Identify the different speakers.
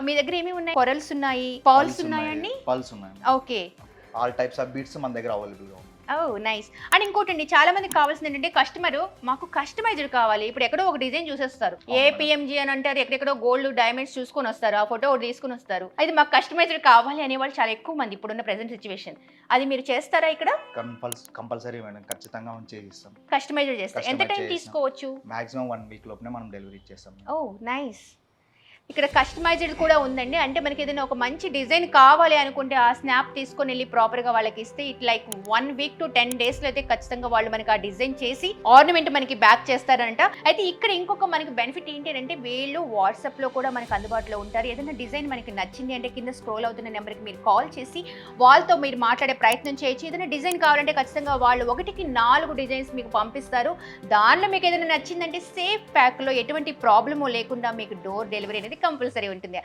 Speaker 1: మీ దగ్గర ఏమేమి ఉన్నాయి? కొరల్స్ ఉన్నాయి, పర్ల్స్ ఉన్నాయండి?
Speaker 2: పల్స్ ఉన్నాయి.
Speaker 1: Okay.
Speaker 2: All types of beads మన దగ్గర అవైలబుల్గా ఉన్నాయి.
Speaker 1: ఓహ్! నైస్. అండ్ ఇంకోటండి, చాలా మందికి కావాల్సింది ఏంటంటే కస్టమరు మాకు కస్టమైజ్డ్ కావాలి. ఇప్పుడు ఎక్కడో ఒక డిజైన్ చూసేస్తారు. ఏపీఎంజీ అని అంటారు, ఎక్కడెక్కడో గోల్డ్, డైమండ్స్ చూసుకొని వస్తారు. ఆ ఫోటో ఒకటి తీసుకొని వస్తారు. అది మాకు కస్టమైజ్డ్ కావాలి అనేవాళ్ళు చాలా ఎక్కువ మంది ఇప్పుడున్న ప్రెజెంట్ సిచ్యువేషన్. అది మీరు చేస్తారా ఇక్కడ?
Speaker 2: కంపల్సరీ మేడం, ఖచ్చితంగా మనం చేయిస్తాం.
Speaker 1: కస్టమైజ్డ్ చేస్తారు. ఎంత టైం తీసుకోవచ్చు?
Speaker 2: మాక్సిమం 1 వీక్ లోపనే మనం డెలివరీ ఇచ్చేస్తాం.
Speaker 1: ఓహ్! నైస్. ఇక్కడ కస్టమైజ్డ్ కూడా ఉందండి. అంటే మనకి ఏదైనా ఒక మంచి డిజైన్ కావాలి అనుకుంటే ఆ స్నాప్ తీసుకొని వెళ్ళి ప్రాపర్గా వాళ్ళకి ఇస్తే ఇట్ లైక్ 1 వీక్ టు 10 డేస్లో అయితే ఖచ్చితంగా వాళ్ళు మనకి ఆ డిజైన్ చేసి ఆర్నమెంట్ మనకి బ్యాక్ చేస్తారంట. అయితే ఇక్కడ ఇంకొక మనకి బెనిఫిట్ ఏంటి అంటే వీళ్ళు వాట్సాప్లో కూడా మనకి అందుబాటులో ఉంటారు. ఏదైనా డిజైన్ మనకి నచ్చింది అంటే కింద స్క్రోల్ అవుతున్న నెంబర్కి మీరు కాల్ చేసి వాళ్ళతో మీరు మాట్లాడే ప్రయత్నం చేయొచ్చు. ఏదైనా డిజైన్ కావాలంటే ఖచ్చితంగా వాళ్ళు 1కి 4 డిజైన్స్ మీకు పంపిస్తారు. దానిలో మీకు ఏదైనా నచ్చిందంటే సేఫ్ ప్యాక్లో ఎటువంటి ప్రాబ్లము లేకుండా మీకు డోర్ డెలివరీ అనేది కంపల్సరీ ఉంటుంది.